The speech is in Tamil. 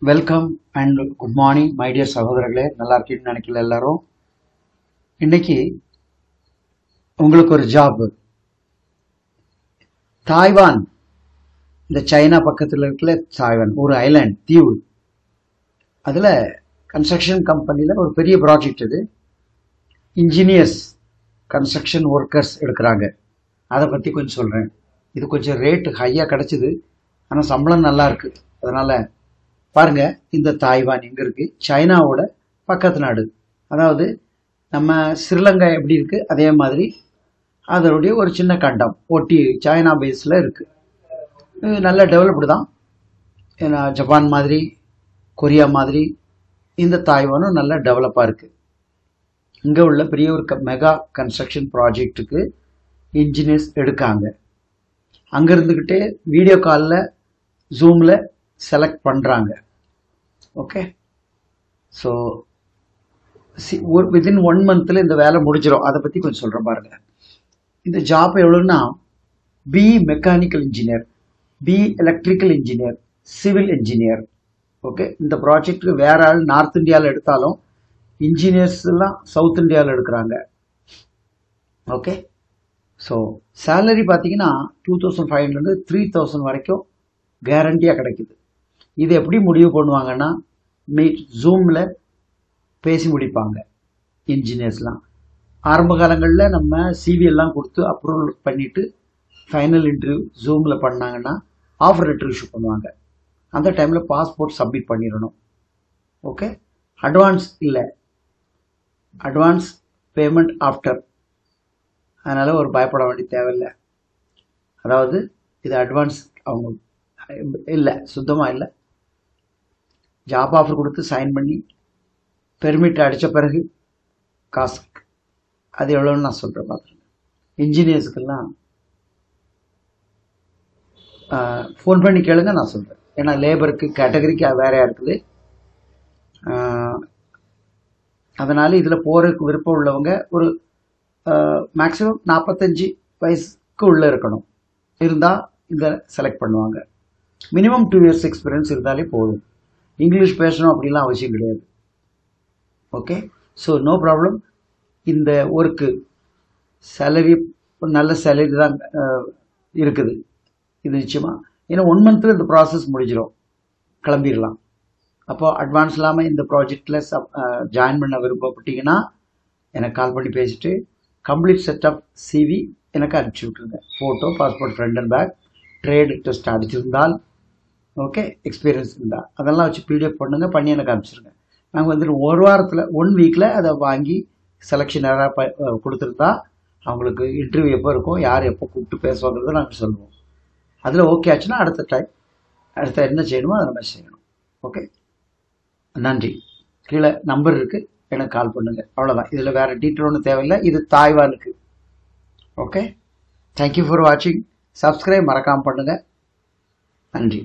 Welcome and good morning my dear சகோதரர்களே. நல்லா இருக்கீங்கன்னு நினைக்கல எல்லாரும். இன்னைக்கு உங்களுக்கு ஒரு ஜாப். தாய்வான், இந்த சைனா பக்கத்தில் இருக்கிற தாய்வான் ஒரு ஐலாண்ட் தீவு. அதில் கன்ஸ்ட்ரக்ஷன் கம்பெனியில் ஒரு பெரிய ப்ராஜெக்ட். இது இன்ஜினியர்ஸ், கன்ஸ்ட்ரக்ஷன் ஒர்க்கர்ஸ் எடுக்கிறாங்க. அதை பற்றி கொஞ்சம் சொல்கிறேன். இது கொஞ்சம் ரேட்டு ஹையாக கிடச்சிது, ஆனால் சம்பளம் நல்லா இருக்குது. அதனால் பாருங்க, இந்த தாய்வான் எங்கே இருக்குது? சைனாவோட பக்கத்து நாடு. அதாவது நம்ம ஸ்ரீலங்கா எப்படி இருக்குது அதே மாதிரி அதனுடைய ஒரு சின்ன கண்டம் ஒட்டி சைனா பேஸில் இருக்குது. நல்ல டெவலப்டு தான். ஏன்னா ஜப்பான் மாதிரி, கொரியா மாதிரி இந்த தாய்வானும் நல்ல டெவலப்பாக இருக்குது. இங்கே உள்ள பெரிய ஒரு மெகா கன்ஸ்ட்ரக்ஷன் ப்ராஜெக்டுக்கு இன்ஜினியர்ஸ் எடுக்காங்க. அங்கே இருந்துக்கிட்டே வீடியோ காலில் ஜூமில் செலக்ட் பண்ணுறாங்க. ஓகே, ஸோ வித்தின் 1 monthல இந்த வேலை முடிஞ்சிடும். அதை பற்றி கொஞ்சம் சொல்கிறேன் பாருங்க. இந்த ஜாப் எவ்வளோன்னா, B mechanical engineer, B electrical engineer, civil engineer. Okay, இந்த ப்ராஜெக்ட்டுக்கு வேற ஆள் நார்த் இந்தியாவில் எடுத்தாலும் இன்ஜினியர்ஸ் எல்லாம் சவுத் இந்தியாவில் எடுக்கிறாங்க. ஓகே, ஸோ சேலரி பார்த்தீங்கன்னா 2500 3000 வரைக்கும் கேரண்டியாக கிடைக்குது. இது எப்படி முடிவு பண்ணுவாங்கன்னா, ஜூமில் பேசி முடிப்பாங்க இன்ஜினியர்ஸ்லாம். ஆரம்ப காலங்களில் நம்ம சிவி எல்லாம் கொடுத்து அப்ரூவல் பண்ணிவிட்டு ஃபைனல் இன்டர்வியூ ஜூமில் பண்ணாங்கன்னா ஆஃபர் லெட்டர் இஷ்யூ பண்ணுவாங்க. அந்த டைமில் பாஸ்போர்ட் சப்மிட் பண்ணிடணும். ஓகே, அட்வான்ஸ் இல்லை, அட்வான்ஸ் பேமெண்ட் ஆஃப்டர். அதனால் ஒரு பயப்பட வேண்டிய தேவையில்லை. அதாவது இது அட்வான்ஸ் அவங்க இல்லை, சுத்தமாக இல்லை. ஜாப் ஆஃபர் கொடுத்து சைன் பண்ணி பெர்மிட் அடித்த பிறகு காசு. அது எவ்வளோன்னு நான் சொல்கிறேன் பார்த்துருங்க. இன்ஜினியர்ஸுக்கெல்லாம் ஃபோன் பண்ணி கேளுங்க, நான் சொல்கிறேன். ஏன்னா லேபருக்கு கேட்டகரிக்கு வேறையாக இருக்குது. அதனால் இதில் போகிறதுக்கு விருப்பம் உள்ளவங்க ஒரு மேக்ஸிமம் 45 வயசுக்கு உள்ளே இருக்கணும். இருந்தால் இதை செலக்ட் பண்ணுவாங்க. மினிமம் 2 years எக்ஸ்பீரியன்ஸ் இருந்தாலே போதும். இங்கிலீஷ் பேசணும் அப்படிலாம் அவசியம் கிடையாது. Okay, so no problem. இந்த ஒர்க்கு சேலரி நல்ல சேலரி தான் இருக்குது. இது நிச்சயமாக, ஏன்னா 1 monthல இந்த ப்ராசஸ் முடிஞ்சிடும், கிளம்பிடலாம். அப்போது அட்வான்ஸ் இல்லாமல் இந்த ப்ராஜெக்டில் ஜாயின் பண்ண விருப்பப்பட்டீங்கன்னா எனக்கு கால் பண்ணி பேசிட்டு கம்ப்ளீட் செட் ஆஃப் சிவி எனக்கு அனுப்பிச்சி விட்ருங்க. Photo, passport, front and back, trade test அடிச்சிருந்தால், ஓகே, எக்ஸ்பீரியன்ஸ் இருந்தால் அதெல்லாம் வச்சு பிடிஎஃப் பண்ணுங்க, பண்ணி எனக்கு அனுப்பிச்சிருங்க. நாங்கள் வந்துட்டு 1 வாரத்தில் 1 வீக்கில் அதை வாங்கி செலெக்ஷன் யாராக கொடுத்துருந்தா அவங்களுக்கு இன்டர்வியூ எப்போ இருக்கும், யார் எப்போ கூப்பிட்டு பேசுவாங்கிறத நாங்கள் சொல்லுவோம். அதில் ஓகே ஆச்சுன்னா அடுத்த என்ன செய்யணுமோ அதை நம்ம செய்யணும். ஓகே, நன்றி. கீழே நம்பர் இருக்குது, எனக்கு கால் பண்ணுங்கள். அவ்வளோதான். இதில் வேறு டீட்டெயில் ஒன்றும் தேவையில்லை. இது தாய்வானுக்கு. ஓகே, தேங்க்யூ ஃபார் வாட்சிங். சப்ஸ்கிரைப் மறக்காமல் பண்ணுங்கள். நன்றி.